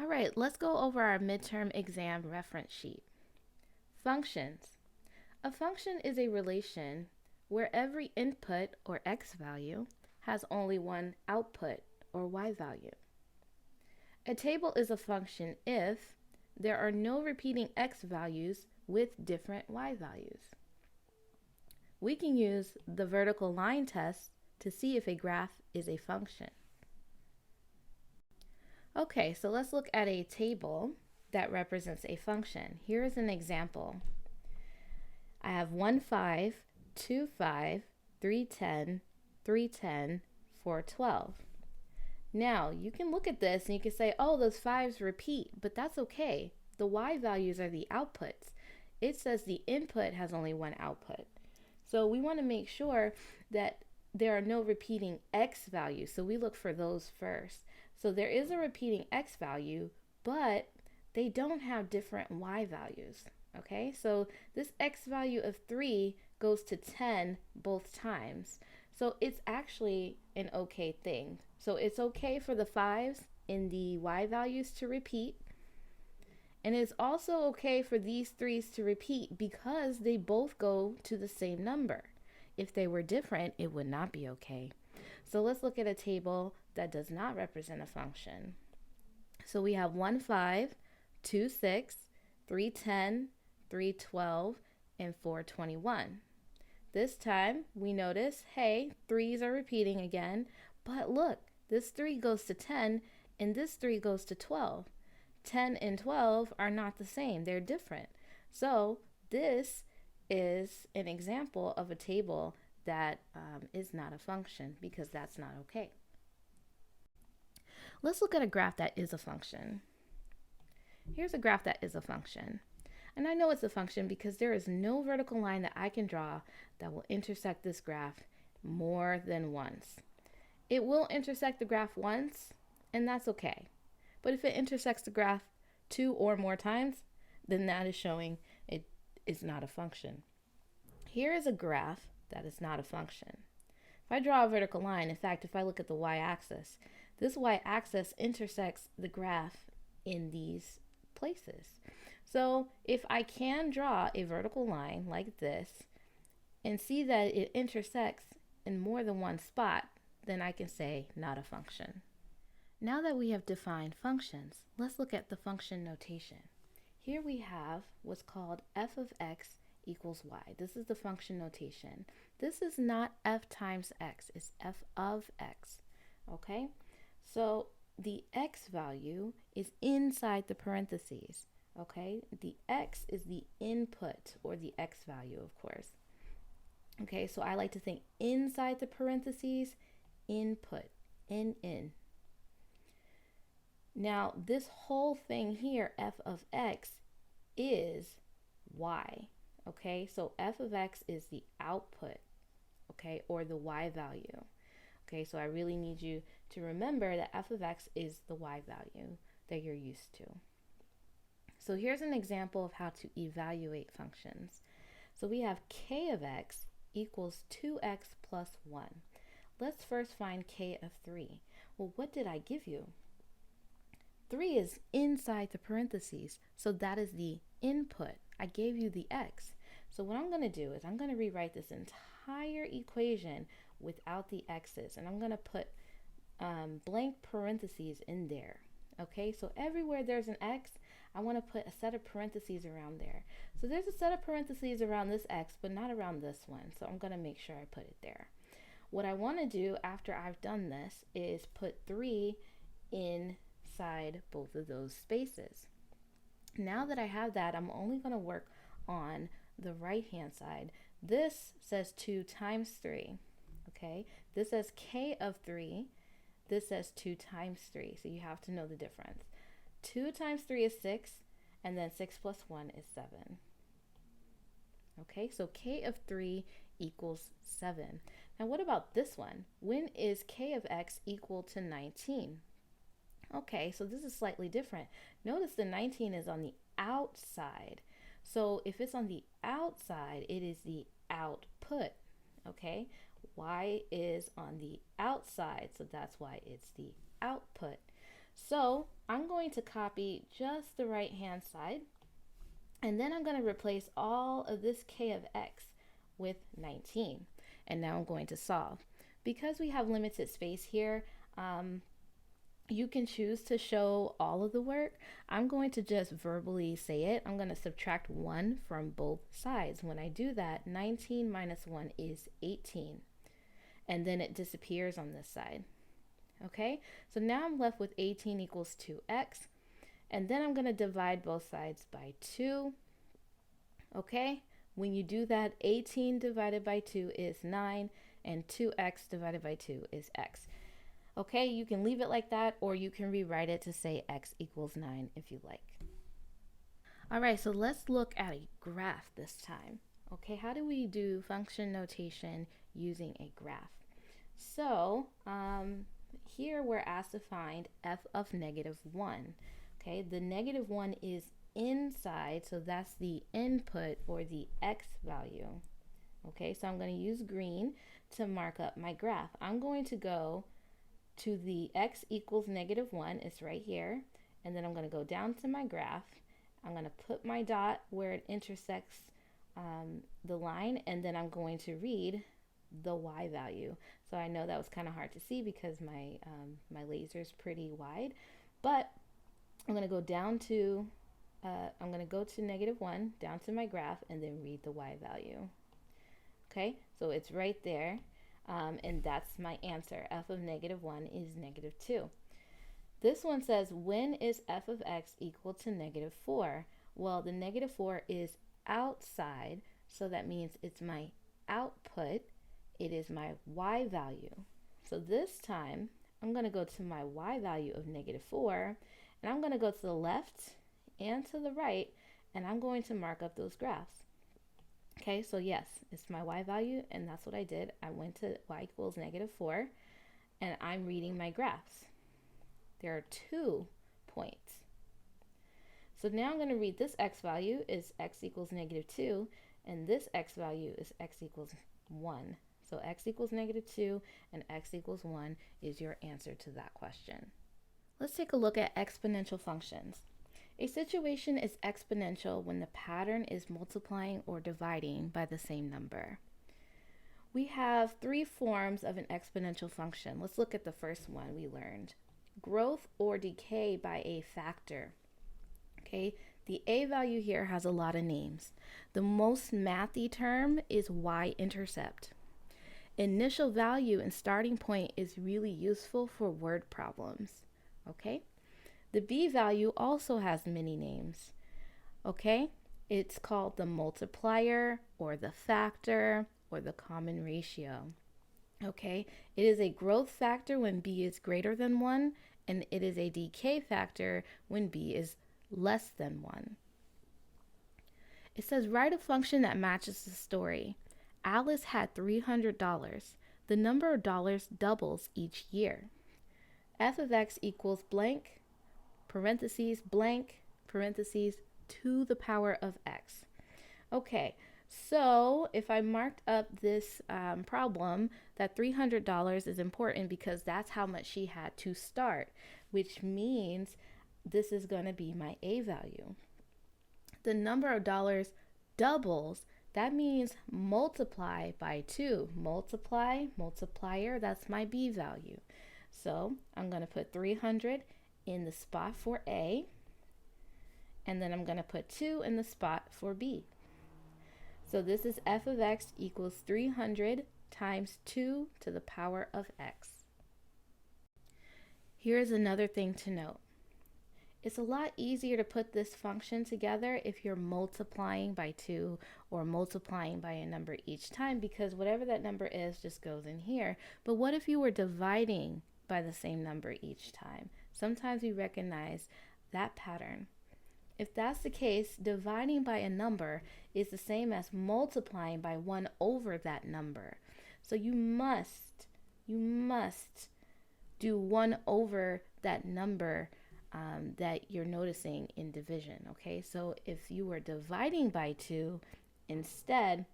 All right, let's go over our midterm exam reference sheet. Functions. A function is a relation where every input, or x value, has only one output, or y value. A table is a function if there are no repeating x values with different y values. We can use the vertical line test to see if a graph is a function. Okay, so let's look at a table that represents a function. Here is an example. I have 1, 5, 2, 5, 3, 10, 3, 10, 4, 12. Now, you can look at this and you can say, oh, those 5s repeat, but that's okay. The y values are the outputs. It says the input has only one output. So we want to make sure that there are no repeating x values. So we look for those first. So there is a repeating x value, but they don't have different y values. Okay, so this x value of 3 goes to 10 both times. So it's actually an okay thing. So it's okay for the 5s in the y values to repeat. And it's also okay for these 3s to repeat because they both go to the same number. If they were different, it would not be okay. So let's look at a table that does not represent a function. So we have 1, 5, 2, 6, 3, 10, 3, 12, and 4, 21. This time we notice, hey, 3s are repeating again, but look, this 3 goes to 10 and this 3 goes to 12. 10 and 12 are not the same, they're different. So this is an example of a table that is not a function because that's not okay. Let's look at a graph that is a function. Here's a graph that is a function. And I know it's a function because there is no vertical line that I can draw that will intersect this graph more than once. It will intersect the graph once, and that's okay. But if it intersects the graph 2 or more times, then that is showing it is not a function. Here is a graph that is not a function. If I draw a vertical line, in fact, if I look at the y-axis, this y-axis intersects the graph in these places. So if I can draw a vertical line like this and see that it intersects in more than one spot, then I can say not a function. Now that we have defined functions, let's look at the function notation. Here we have what's called f of x equals y. This is the function notation. This is not f times x, it's f of x. Okay? So the x value is inside the parentheses. Okay? The x is the input, or the x value, of course. Okay, so I like to think inside the parentheses, input, in. Now, this whole thing here, f of x, is y. Okay, so f of x is the output, okay, or the y value. Okay, so I really need you to remember that f of x is the y value that you're used to. So here's an example of how to evaluate functions. So we have k of x equals 2x plus 1. Let's first find k of 3. Well, what did I give you? 3 is inside the parentheses, so that is the input. I gave you the x. So what I'm going to do is I'm going to rewrite this entire equation without the x's, and I'm going to put blank parentheses in there. Okay, so everywhere there's an x, I want to put a set of parentheses around there. So there's a set of parentheses around this x, but not around this one, so I'm going to make sure I put it there. What I want to do after I've done this is put 3 inside both of those spaces. Now that I have that, I'm only going to work on the right hand side. This says 2 times 3. Okay, this says k of 3. This says 2 times 3, so you have to know the difference. 2 times 3 is 6, and then 6 plus 1 is 7. Okay, so k of 3 equals 7. Now what about this one? When is k of x equal to 19? Okay, so this is slightly different. Notice the 19 is on the outside. So if it's on the outside, it is the output. Okay, y is on the outside, so that's why it's the output. So I'm going to copy just the right hand side, and then I'm going to replace all of this k of x with 19. And now I'm going to solve. Because we have limited space here, you can choose to show all of the work. I'm going to just verbally say it. I'm going to subtract 1 from both sides. When I do that, 19 minus 1 is 18. And then it disappears on this side. Okay, so now I'm left with 18 equals 2x. And then I'm going to divide both sides by 2. Okay, when you do that, 18 divided by 2 is 9, and 2x divided by 2 is x. Okay, you can leave it like that, or you can rewrite it to say x equals 9 if you like. All right, so let's look at a graph this time. Okay, how do we do function notation using a graph? So here we're asked to find f of -1. Okay, the -1 is inside, so that's the input or the x value. Okay, so I'm going to use green to mark up my graph. I'm going to go to the x equals -1, it's right here, and then I'm going to go down to my graph. I'm going to put my dot where it intersects the line, and then I'm going to read the y value. So I know that was kind of hard to see because my laser is pretty wide, but I'm going to go down to I'm going to go to -1 down to my graph and then read the y value. Okay, so it's right there, and that's my answer. F of -1 is -2. This one says, when is f of x equal to -4? Well, the -4 is outside, so that means it's my output. It is my y value. So this time, I'm going to go to my y value of -4, and I'm going to go to the left and to the right, and I'm going to mark up those graphs. Okay, so yes, it's my y value, and that's what I did. I went to y equals -4, and I'm reading my graphs. There are 2 points. So now I'm going to read this x value is x equals -2, and this x value is x equals 1. So x equals -2 and x equals 1 is your answer to that question. Let's take a look at exponential functions. A situation is exponential when the pattern is multiplying or dividing by the same number. We have 3 forms of an exponential function. Let's look at the first one we learned. Growth or decay by a factor. Okay, the a value here has a lot of names. The most mathy term is y-intercept. Initial value and starting point is really useful for word problems. Okay, the b value also has many names. Okay, it's called the multiplier or the factor or the common ratio. Okay, it is a growth factor when b is greater than 1, and it is a decay factor when b is less than 1. It says write a function that matches the story. Alice had $300. The number of dollars doubles each year. F of x equals blank, parentheses, blank, parentheses, to the power of x. Okay, so if I marked up this problem, that $300 is important because that's how much she had to start, which means this is going to be my a value. The number of dollars doubles. That means multiply by 2. Multiply, multiplier, that's my b value. So I'm going to put 300 in the spot for a, and then I'm going to put 2 in the spot for b. So this is f of x equals 300 times 2 to the power of x. Here's another thing to note. It's a lot easier to put this function together if you're multiplying by 2 or multiplying by a number each time, because whatever that number is just goes in here. But what if you were dividing by the same number each time? Sometimes we recognize that pattern. If that's the case, dividing by a number is the same as multiplying by 1 over that number. So you must do 1 over that number that you're noticing in division. Okay, so if you were dividing by 2, instead,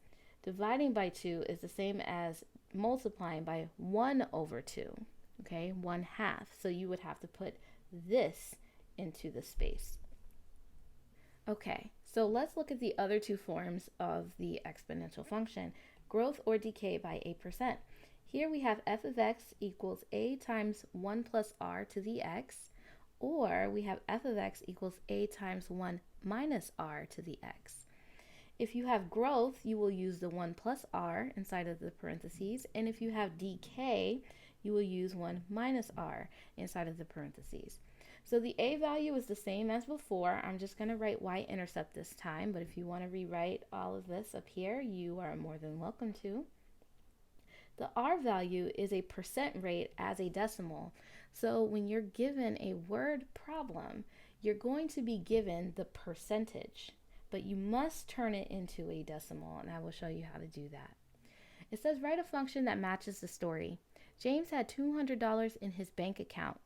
dividing by 2 is the same as multiplying by 1 over 2. Okay, 1/2. So you would have to put this into the space. Okay, so let's look at the other two forms of the exponential function, growth or decay by a percent. Here we have f of x equals a times 1 plus r to the x, or we have f of x equals a times 1 minus r to the x. If you have growth, you will use the 1 plus r inside of the parentheses, and if you have decay, you will use 1 minus r inside of the parentheses. So the a value is the same as before. I'm just going to write y-intercept this time, but if you want to rewrite all of this up here, you are more than welcome to. The r value is a percent rate as a decimal. So when you're given a word problem, you're going to be given the percentage, but you must turn it into a decimal, and I will show you how to do that. It says write a function that matches the story. James had $200 in his bank account.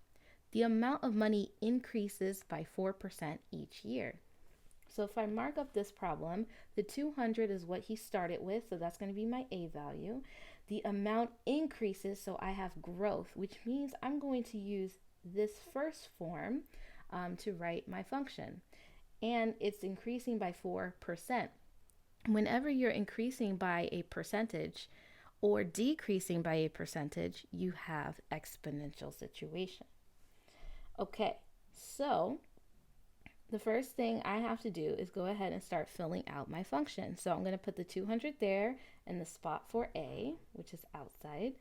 The amount of money increases by 4% each year. So if I mark up this problem, the 200 is what he started with, so that's going to be my a value. The amount increases, so I have growth, which means I'm going to use this first form to write my function. And it's increasing by 4%. Whenever you're increasing by a percentage or decreasing by a percentage, you have exponential situation. Okay, so the first thing I have to do is go ahead and start filling out my function. So I'm going to put the 200 there in the spot for a, which is outside.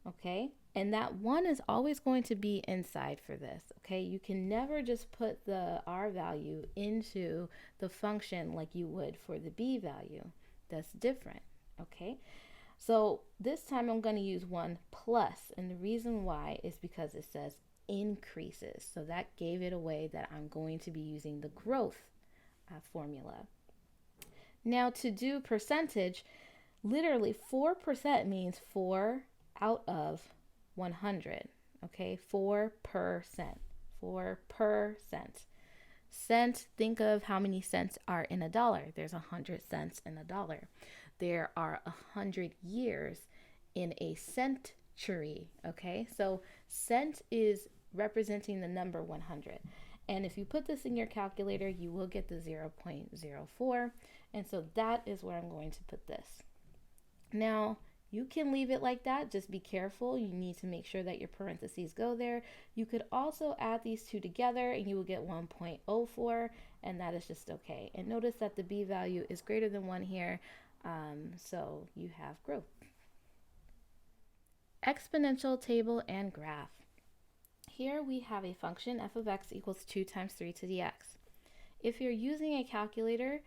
Okay, and that 1 is always going to be inside for this. Okay, you can never just put the r value into the function like you would for the b value. That's different. Okay, so this time I'm going to use 1 plus, and the reason why is because it says increases. So that gave it away that I'm going to be using the growth formula. Now to do percentage, literally 4% means 4 out of 100. Okay, 4%. 4%. Cent, think of how many cents are in a dollar. There's 100 cents in a dollar. There are 100 years in a century. Okay, so cent is representing the number 100. And if you put this in your calculator, you will get the 0.04. And so that is where I'm going to put this. Now, you can leave it like that. Just be careful. You need to make sure that your parentheses go there. You could also add these two together and you will get 1.04, and that is just okay. And notice that the b value is greater than 1 here, so you have growth. Exponential table and graph. Here we have a function f of x equals 2 times 3 to the x. If you're using a calculator,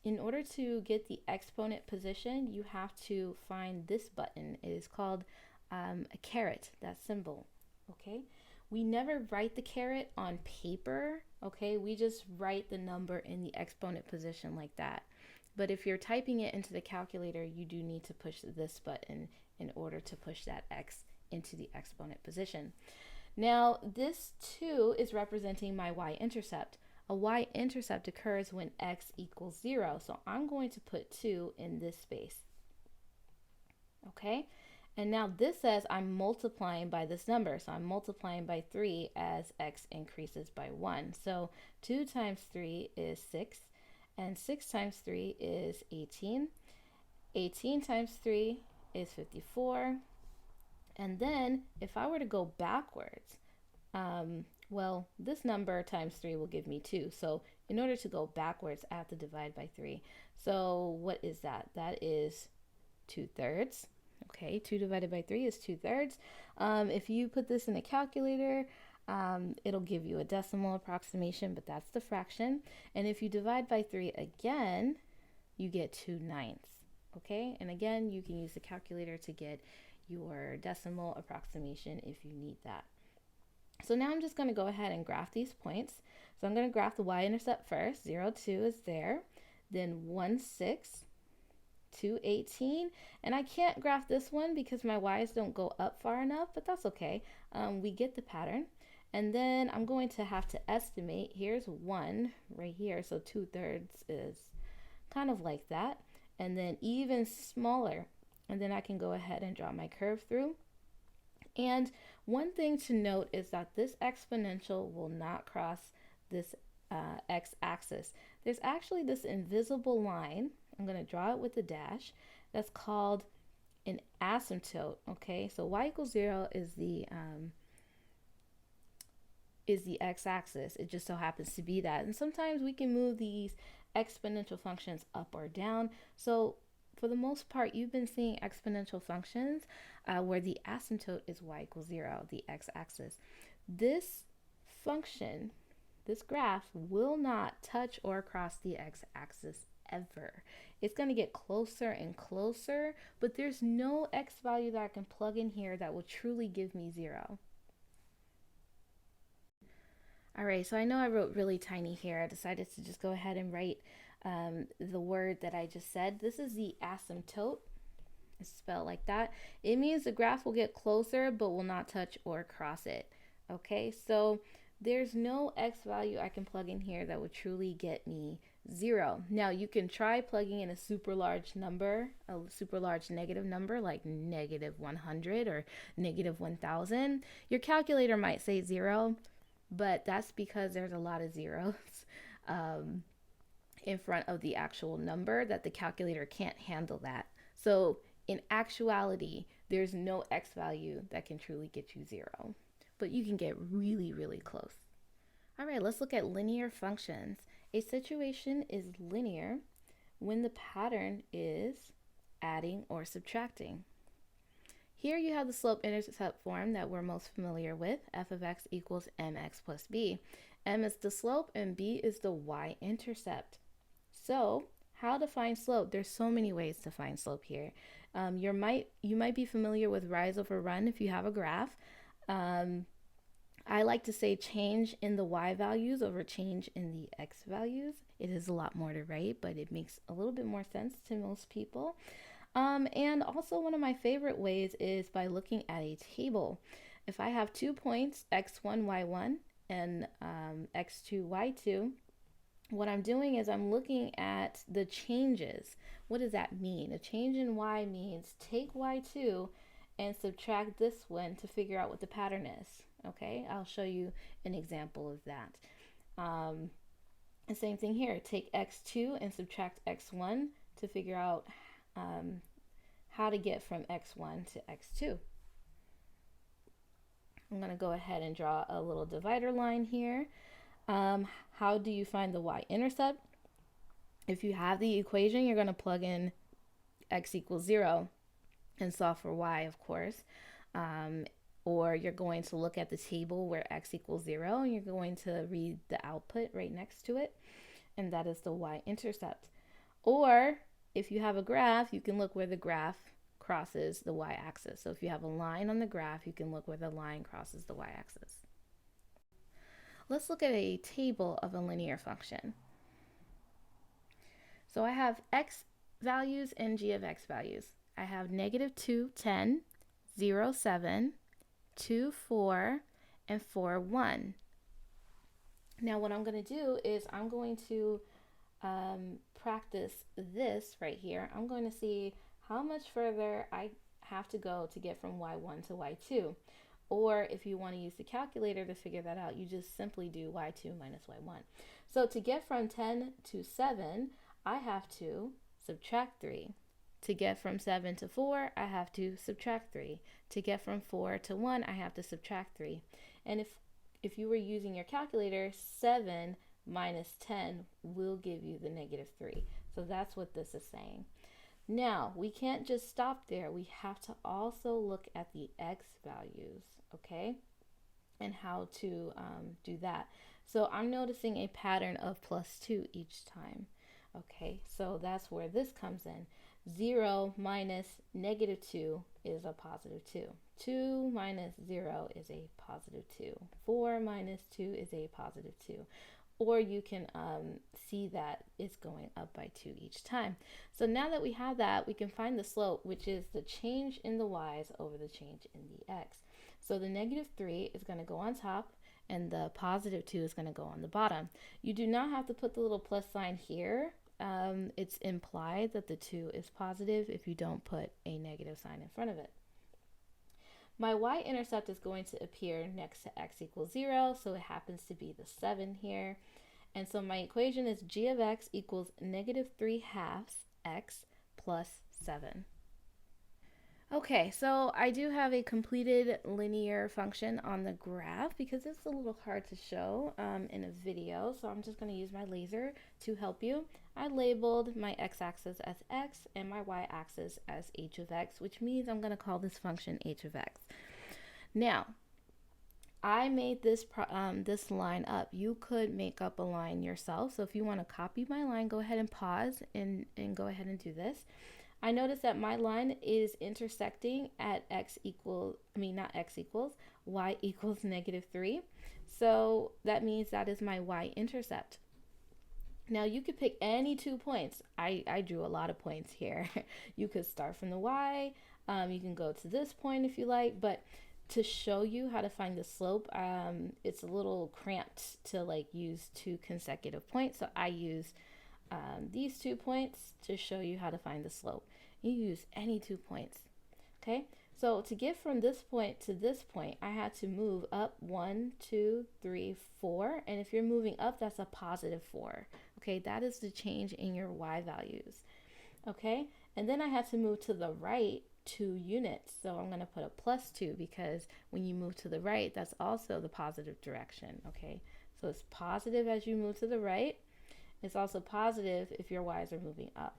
in order to get the exponent position, you have to find this button. It is called a caret, that symbol. Okay, we never write the caret on paper. Okay, we just write the number in the exponent position like that. But if you're typing it into the calculator, you do need to push this button in order to push that x into the exponent position. Now, this 2 is representing my y-intercept. A y-intercept occurs when x equals 0, so I'm going to put 2 in this space. Okay, and now this says I'm multiplying by this number, so I'm multiplying by 3 as x increases by 1. So 2 times 3 is 6, and 6 times 3 is 18. 18 times 3 is 54. And then if I were to go backwards, well, this number times 3 will give me 2. So in order to go backwards, I have to divide by 3. So what is that? That is 2/3. Okay, 2 divided by 3 is 2/3. If you put this in a calculator, it'll give you a decimal approximation, but that's the fraction. And if you divide by 3 again, you get 2/9. Okay, and again, you can use the calculator to get your decimal approximation if you need that. So now I'm just going to go ahead and graph these points. So I'm going to graph the y-intercept first. 0, 2 is there. Then 1, 6, 2, 18. And I can't graph this one because my y's don't go up far enough, but that's okay. We get the pattern. And then I'm going to have to estimate. Here's 1 right here. So 2/3 is kind of like that. And then even smaller. And then I can go ahead and draw my curve through. And One thing to note is that this exponential will not cross this x-axis. There's actually this invisible line, I'm going to draw it with a dash, that's called an asymptote. Okay, so y equals 0 is the x-axis. It just so happens to be that. And sometimes we can move these exponential functions up or down. So for the most part, you've been seeing exponential functions where the asymptote is y equals 0, the x-axis. This function, this graph, will not touch or cross the x-axis ever. It's going to get closer and closer, but there's no x value that I can plug in here that will truly give me 0. All right, so I know I wrote really tiny here. I decided to just go ahead and write the word that I just said. This is the asymptote. It's spelled like that. It means the graph will get closer but will not touch or cross it. Okay, so there's no x value I can plug in here that would truly get me 0. Now you can try plugging in a super large number, a super large negative number like -100 or -1000. Your calculator might say 0, but that's because there's a lot of zeros in front of the actual number that the calculator can't handle that. So in actuality, there's no x value that can truly get you 0, but you can get really, really close. All right, let's look at linear functions. A situation is linear when the pattern is adding or subtracting. Here you have the slope-intercept form that we're most familiar with. F of x equals mx plus b. M is the slope and b is the y-intercept. So how to find slope? There's so many ways to find slope here. You might be familiar with rise over run if you have a graph. I like to say change in the y values over change in the x values. It is a lot more to write, but it makes a little bit more sense to most people. And also one of my favorite ways is by looking at a table. If I have 2 points, x1, y1, and x2, y2, what I'm doing is I'm looking at the changes. What does that mean? A change in y means take y2 and subtract this one to figure out what the pattern is. Okay, I'll show you an example of that. The same thing here, take x2 and subtract x1 to figure out how to get from x1 to x2. I'm going to go ahead and draw a little divider line here. How do you find the y-intercept? If you have the equation, you're going to plug in x equals 0 and solve for y, of course. Or you're going to look at the table where x equals 0 and you're going to read the output right next to it, and that is the y-intercept. Or if you have a graph, you can look where the graph crosses the y-axis. So if you have a line on the graph, you can look where the line crosses the y-axis. Let's look at a table of a linear function. So I have x values and g of x values. I have -2, 10, 0, 7, 2, 4, and 4, 1. Now what I'm going to do is I'm going to practice this right here. I'm going to see how much further I have to go to get from y1 to y2. Or if you want to use the calculator to figure that out, you just simply do y2 minus y1. So to get from 10 to 7, I have to subtract 3. To get from 7 to 4, I have to subtract 3. To get from 4 to 1, I have to subtract 3. And if you were using your calculator, 7 minus 10 will give you the -3. So that's what this is saying. Now, we can't just stop there. We have to also look at the x values, okay? And how to do that. So I'm noticing a pattern of +2 each time. Okay, so that's where this comes in. 0 minus -2 is a +2. 2 minus 0 is a +2. 4 minus 2 is a +2. Or you can see that it's going up by 2 each time. So now that we have that, we can find the slope, which is the change in the y's over the change in the x. So the -3 is going to go on top, and the +2 is going to go on the bottom. You do not have to put the little plus sign here. It's implied that the 2 is positive if you don't put a negative sign in front of it. My y-intercept is going to appear next to x equals 0, so it happens to be the 7 here. And so my equation is g of x equals -3/2 x plus 7. Okay, so I do have a completed linear function on the graph because it's a little hard to show in a video, so I'm just going to use my laser to help you. I labeled my x-axis as x and my y-axis as h of x, which means I'm going to call this function h of x. Now, I made this this line up. You could make up a line yourself, so if you want to copy my line, go ahead and pause and go ahead and do this. I notice that my line is intersecting at not x equals, y equals -3. So that means that is my y-intercept. Now you could pick any 2 points. I drew a lot of points here. You could start from the y, you can go to this point if you like, but to show you how to find the slope, it's a little cramped to use 2 consecutive points. So I use these 2 points to show you how to find the slope. You use any 2 points. Okay, so to get from this point to this point, I had to move up 1, 2, 3, 4. And if you're moving up, that's a +4. Okay, that is the change in your y values. Okay, and then I had to move to the right 2 units. So I'm going to put a +2 because when you move to the right, that's also the positive direction. Okay, so it's positive as you move to the right. It's also positive if your y's are moving up.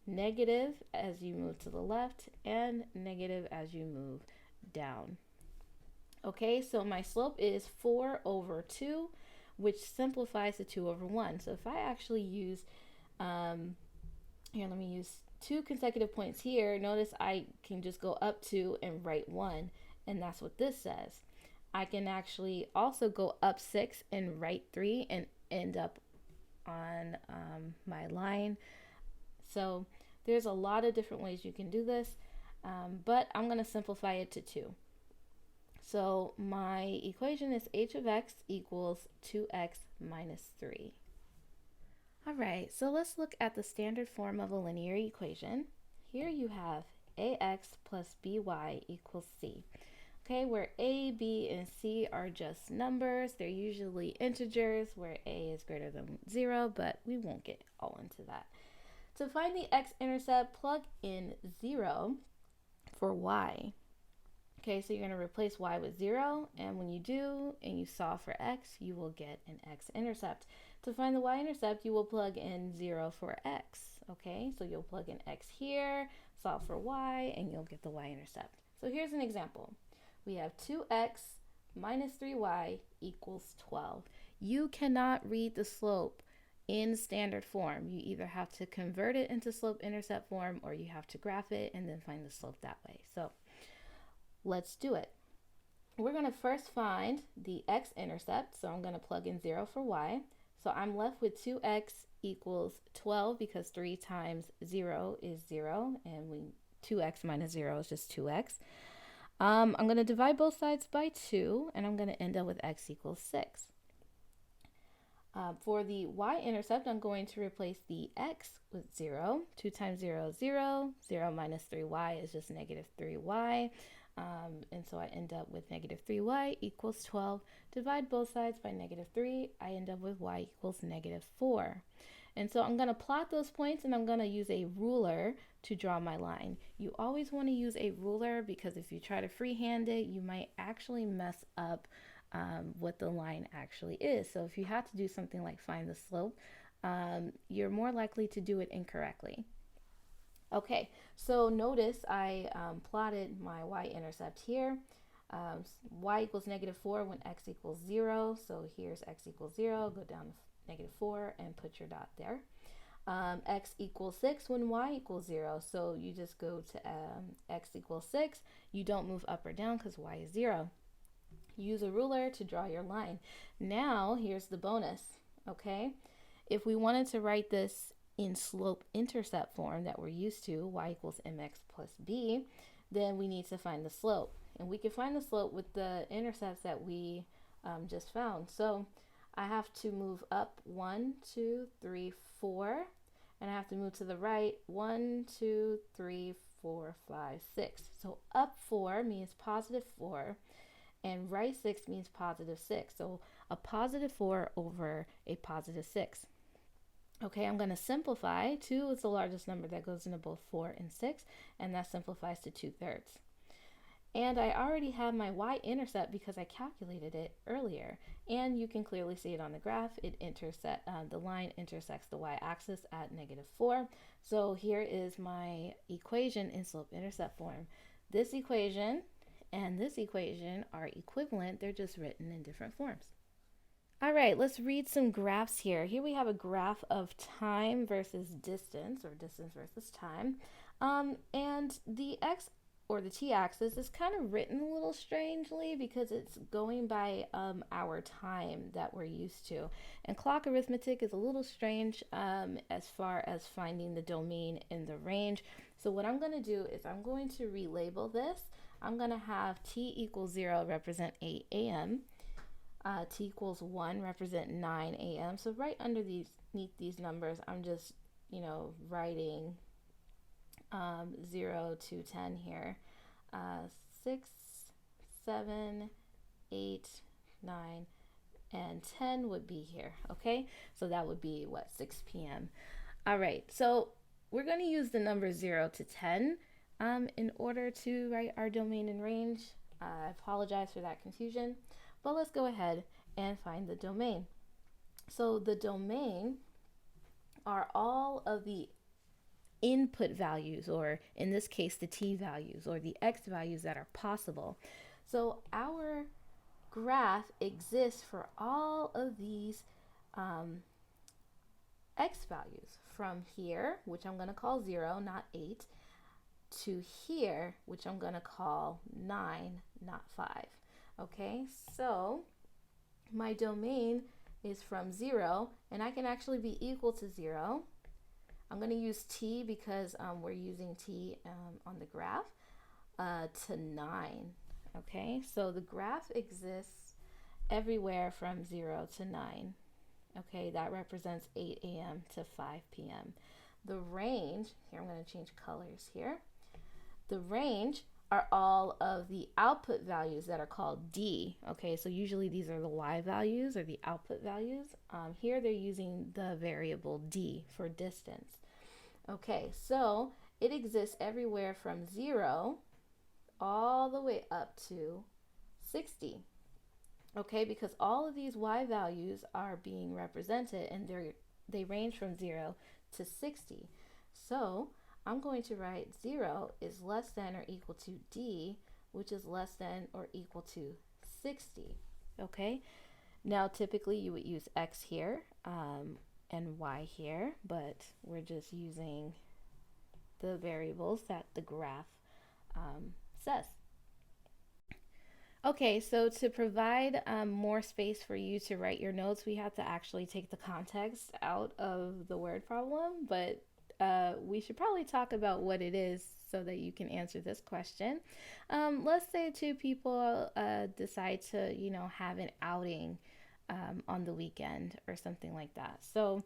Negative as you move to the left, and negative as you move down. Okay, so my slope is 4/2, which simplifies to 2/1. So if I actually use, here, let me use 2 consecutive points here. Notice I can just go up 2 and write 1, and that's what this says. I can actually also go up 6 and write 3 and end up on my line. So there's a lot of different ways you can do this, but I'm going to simplify it to 2. So my equation is h of x equals 2x minus 3. All right, so let's look at the standard form of a linear equation. Here you have ax plus by equals c. Okay, where a, b, and c are just numbers. They're usually integers where a is greater than 0, but we won't get all into that. To find the x-intercept, plug in 0 for y. Okay, so you're going to replace y with 0, and when you do, and you solve for x, you will get an x-intercept. To find the y-intercept, you will plug in 0 for x. Okay, so you'll plug in x here, solve for y, and you'll get the y-intercept. So here's an example. We have 2x minus 3y equals 12. You cannot read the slope in standard form. You either have to convert it into slope-intercept form, or you have to graph it and then find the slope that way. So let's do it. We're going to first find the x-intercept. So I'm going to plug in 0 for y. So I'm left with 2x equals 12 because 3 times 0 is 0, and 2x minus 0 is just 2x. I'm going to divide both sides by 2, and I'm going to end up with x equals 6. For the y-intercept, I'm going to replace the x with 0. 2 times 0 is 0. 0 minus 3y is just -3y. And so I end up with -3y equals 12. Divide both sides by -3. I end up with y equals -4. And so I'm going to plot those points, and I'm going to use a ruler to draw my line. You always want to use a ruler because if you try to freehand it, you might actually mess up what the line actually is. So if you have to do something like find the slope, you're more likely to do it incorrectly. Okay, so notice I plotted my y-intercept here. Y equals -4 when x equals 0. So here's x equals 0. Go down to -4 and put your dot there. X equals 6 when y equals 0. So you just go to x equals 6. You don't move up or down because y is 0. Use a ruler to draw your line. Now here's the bonus. Okay, if we wanted to write this in slope-intercept form that we're used to, y equals mx plus b, then we need to find the slope. And we can find the slope with the intercepts that we just found. So I have to move up 1, 2, 3, 4, and I have to move to the right 1, 2, 3, 4, 5, 6. So up 4 means positive 4, and right 6 means positive 6. So a positive 4 over a positive 6. Okay, I'm going to simplify. 2 is the largest number that goes into both 4 and 6, and that simplifies to 2/3. And I already have my y-intercept because I calculated it earlier. And you can clearly see it on the graph. The line intersects the y-axis at -4. So here is my equation in slope-intercept form. This equation and this equation are equivalent. They're just written in different forms. All right, let's read some graphs here. Here we have a graph of time versus distance, or distance versus time. And the x or the t-axis is kind of written a little strangely because it's going by our time that we're used to. And clock arithmetic is a little strange as far as finding the domain in the range. So what I'm going to do is I'm going to relabel this. I'm going to have t equals 0 represent 8 a.m. T equals 1 represent 9 a.m. So right underneath these numbers, I'm just, writing 0 to 10 here. 6, 7, 8, 9, and 10 would be here. Okay, so that would be what, 6 p.m. All right, so we're going to use the number 0 to 10 in order to write our domain and range. I apologize for that confusion, but let's go ahead and find the domain. So the domain are all of the input values, or in this case the t values or the x values that are possible. So our graph exists for all of these x values, from here, which I'm going to call 0, not 8, to here, which I'm going to call 9, not 5. Okay, so my domain is from 0, and I can actually be equal to 0. I'm going to use t because we're using t on the graph, to 9. Okay, so the graph exists everywhere from 0 to 9. Okay, that represents 8 a.m. to 5 p.m. The range, here I'm going to change colors here. The range are all of the output values that are called D. Okay, so usually these are the Y values or the output values. Here they're using the variable D for distance. Okay, so it exists everywhere from 0 all the way up to 60. Okay, because all of these Y values are being represented, and they range from 0 to 60. So I'm going to write 0 is less than or equal to D, which is less than or equal to 60. Okay, now typically you would use X here and Y here, but we're just using the variables that the graph says. Okay, so to provide more space for you to write your notes, we have to actually take the context out of the word problem, but we should probably talk about what it is so that you can answer this question. Let's say two people decide to, have an outing on the weekend or something like that. So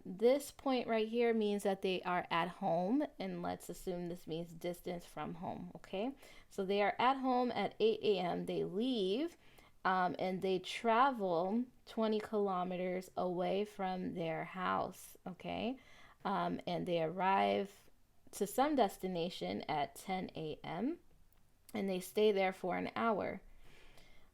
this point right here means that they are at home, and let's assume this means distance from home. Okay, so they are at home at 8 a.m. They leave and they travel 20 kilometers away from their house. Okay, and they arrive to some destination at 10 a.m. and they stay there for an hour.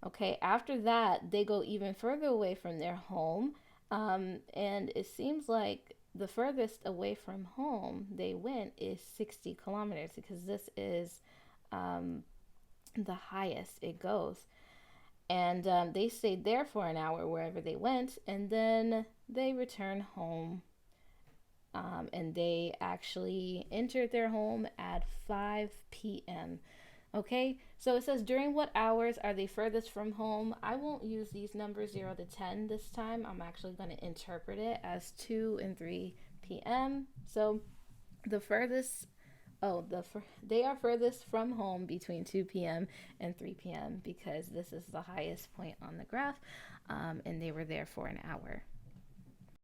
Okay, after that, they go even further away from their home, and it seems like the furthest away from home they went is 60 kilometers because this is the highest it goes. And they stayed there for an hour wherever they went, and then they return home. And they actually entered their home at 5 p.m. Okay, so it says during what hours are they furthest from home? I won't use these numbers 0 to 10 this time. I'm actually going to interpret it as 2 and 3 p.m. So the furthest, they are furthest from home between 2 p.m. and 3 p.m. because this is the highest point on the graph, and they were there for an hour.